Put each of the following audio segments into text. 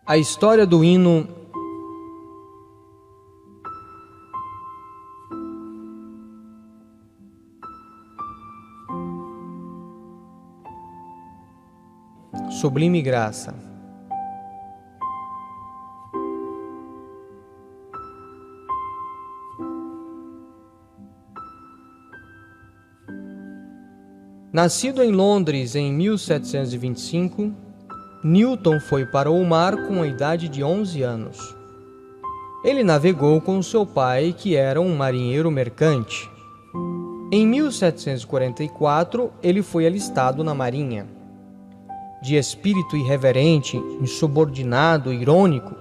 A história do hino Sublime Graça. Nascido em Londres em 1725, Newton foi para o mar com a idade de 11 anos. Ele navegou com seu pai, que era um marinheiro mercante. Em 1744, ele foi alistado na Marinha. De espírito irreverente, insubordinado e irônico,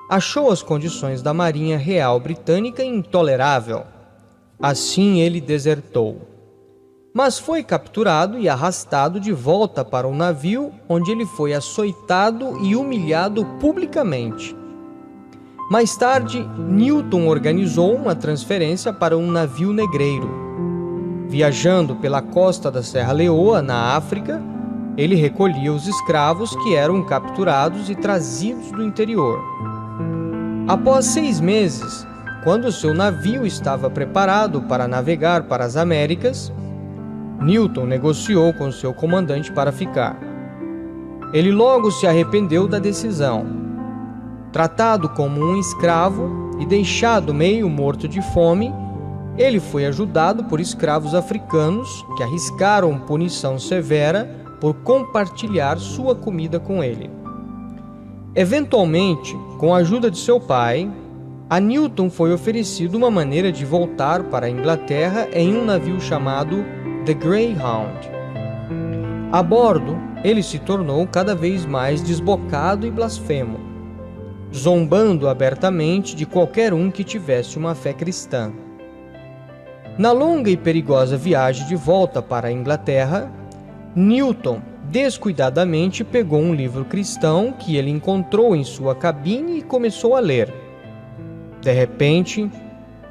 achou as condições da Marinha Real Britânica intolerável. Assim ele desertou. Mas foi capturado e arrastado de volta para o navio, onde ele foi açoitado e humilhado publicamente. Mais tarde, Newton organizou uma transferência para um navio negreiro. Viajando pela costa da Serra Leoa, na África, ele recolhia os escravos que eram capturados e trazidos do interior. Após 6 meses, quando seu navio estava preparado para navegar para as Américas, Newton negociou com seu comandante para ficar. Ele logo se arrependeu da decisão. Tratado como um escravo e deixado meio morto de fome, ele foi ajudado por escravos africanos que arriscaram punição severa por compartilhar sua comida com ele. Eventualmente, com a ajuda de seu pai, a Newton foi oferecido uma maneira de voltar para a Inglaterra em um navio chamado The Greyhound. A bordo, ele se tornou cada vez mais desbocado e blasfemo, zombando abertamente de qualquer um que tivesse uma fé cristã. Na longa e perigosa viagem de volta para a Inglaterra, Newton descuidadamente pegou um livro cristão que ele encontrou em sua cabine e começou a ler. De repente,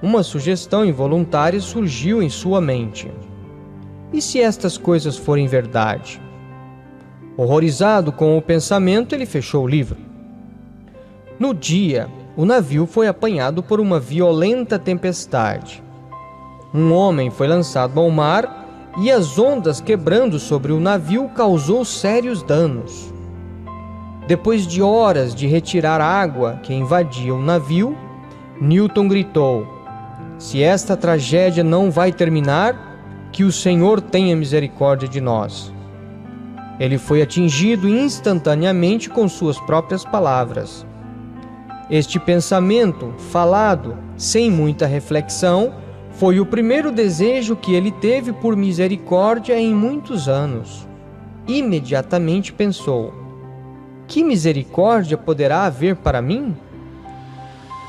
uma sugestão involuntária surgiu em sua mente. E se estas coisas forem verdade? Horrorizado com o pensamento, ele fechou o livro. No dia, o navio foi apanhado por uma violenta tempestade. Um homem foi lançado ao mar e as ondas quebrando sobre o navio causou sérios danos. Depois de horas de retirar a água que invadia o navio, Newton gritou: "Se esta tragédia não vai terminar, que o Senhor tenha misericórdia de nós." Ele foi atingido instantaneamente com suas próprias palavras. Este pensamento, falado sem muita reflexão, foi o primeiro desejo que ele teve por misericórdia em muitos anos. Imediatamente pensou: que misericórdia poderá haver para mim?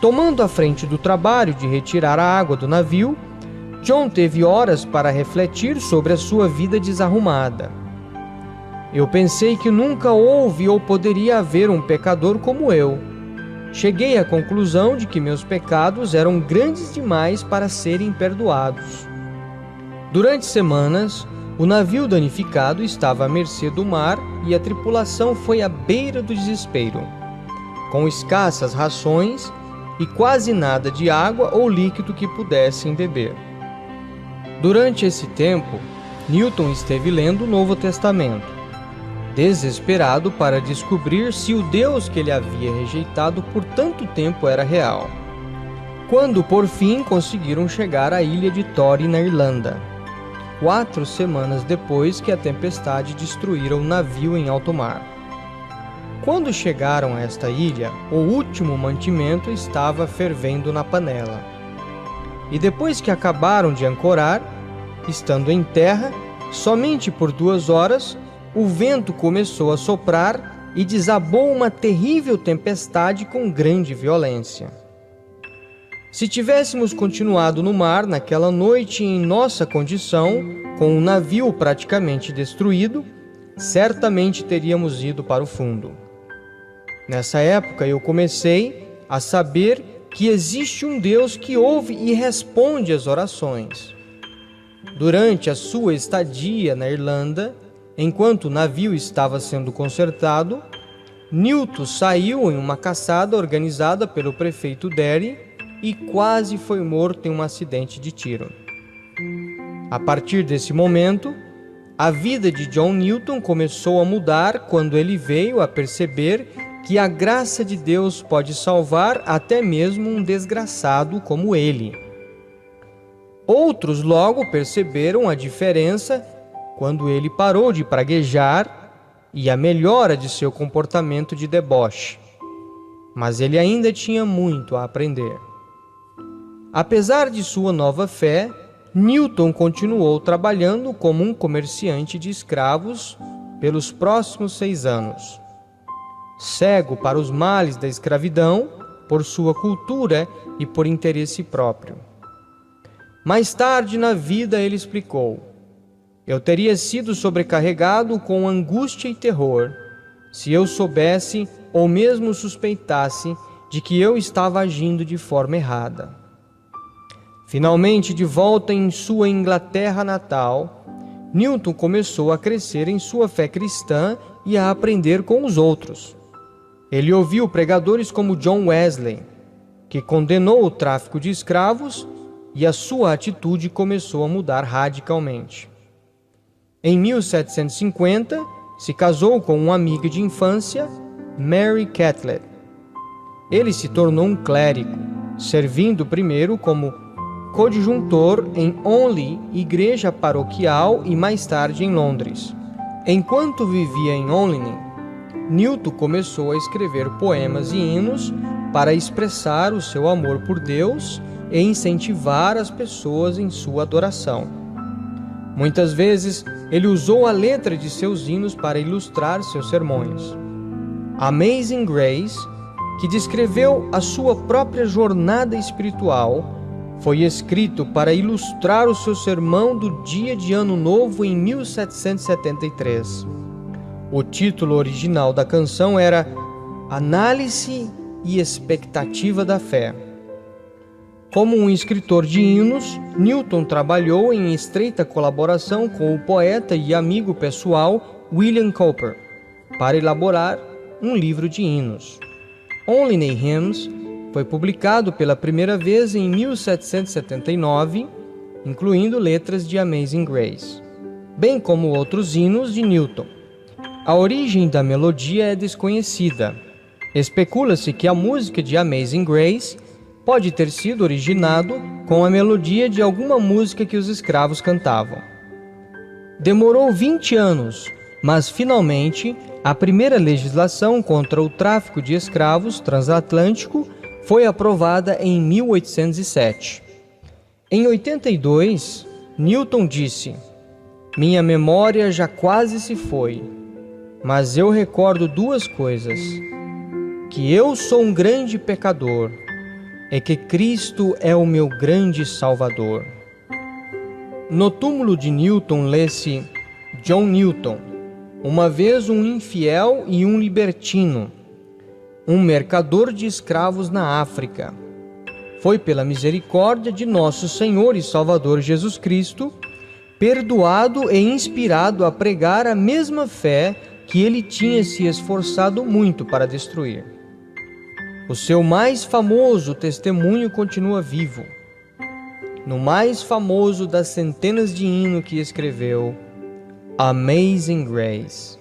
Tomando a frente do trabalho de retirar a água do navio, John teve horas para refletir sobre a sua vida desarrumada. Eu pensei que nunca houve ou poderia haver um pecador como eu. Cheguei à conclusão de que meus pecados eram grandes demais para serem perdoados. Durante semanas, o navio danificado estava à mercê do mar e a tripulação foi à beira do desespero, com escassas rações e quase nada de água ou líquido que pudessem beber. Durante esse tempo, Newton esteve lendo o Novo Testamento, desesperado para descobrir se o Deus que ele havia rejeitado por tanto tempo era real. Quando, por fim, conseguiram chegar à ilha de Tory, na Irlanda, 4 semanas depois que a tempestade destruíra o navio em alto mar. Quando chegaram a esta ilha, o último mantimento estava fervendo na panela. E depois que acabaram de ancorar, estando em terra, somente por 2 horas, o vento começou a soprar e desabou uma terrível tempestade com grande violência. Se tivéssemos continuado no mar naquela noite em nossa condição, com o navio praticamente destruído, certamente teríamos ido para o fundo. Nessa época eu comecei a saber que existe um Deus que ouve e responde às orações. Durante a sua estadia na Irlanda, enquanto o navio estava sendo consertado, Newton saiu em uma caçada organizada pelo prefeito Derry e quase foi morto em um acidente de tiro. A partir desse momento, a vida de John Newton começou a mudar quando ele veio a perceber que a graça de Deus pode salvar até mesmo um desgraçado como ele. Outros logo perceberam a diferença quando ele parou de praguejar e a melhora de seu comportamento de deboche. Mas ele ainda tinha muito a aprender. Apesar de sua nova fé, Newton continuou trabalhando como um comerciante de escravos pelos próximos 6 anos. Cego para os males da escravidão, por sua cultura e por interesse próprio. Mais tarde na vida ele explicou: eu teria sido sobrecarregado com angústia e terror se eu soubesse ou mesmo suspeitasse de que eu estava agindo de forma errada. Finalmente, de volta em sua Inglaterra natal, Newton começou a crescer em sua fé cristã e a aprender com os outros. Ele ouviu pregadores como John Wesley, que condenou o tráfico de escravos, e a sua atitude começou a mudar radicalmente. Em 1750, se casou com uma amiga de infância, Mary Catlett. Ele se tornou um clérigo, servindo primeiro como coadjuntor em Onley, igreja paroquial, e mais tarde em Londres. Enquanto vivia em Onley, Newton começou a escrever poemas e hinos para expressar o seu amor por Deus e incentivar as pessoas em sua adoração. Muitas vezes, ele usou a letra de seus hinos para ilustrar seus sermões. Amazing Grace, que descreveu a sua própria jornada espiritual, foi escrito para ilustrar o seu sermão do dia de Ano Novo em 1773. O título original da canção era Análise e Expectativa da Fé. Como um escritor de hinos, Newton trabalhou em estreita colaboração com o poeta e amigo pessoal William Cowper para elaborar um livro de hinos. Only Hymns foi publicado pela primeira vez em 1779, incluindo letras de Amazing Grace, bem como outros hinos de Newton. A origem da melodia é desconhecida. Especula-se que a música de Amazing Grace pode ter sido originado com a melodia de alguma música que os escravos cantavam. Demorou 20 anos, mas finalmente a primeira legislação contra o tráfico de escravos transatlântico foi aprovada em 1807. Em 82, Newton disse: minha memória já quase se foi, mas eu recordo 2 coisas: que eu sou um grande pecador e que Cristo é o meu grande Salvador. No túmulo de Newton lê-se: John Newton, uma vez um infiel e um libertino, um mercador de escravos na África. Foi pela misericórdia de nosso Senhor e Salvador Jesus Cristo, perdoado e inspirado a pregar a mesma fé que ele tinha se esforçado muito para destruir. O seu mais famoso testemunho continua vivo. No mais famoso das centenas de hinos que escreveu, Amazing Grace.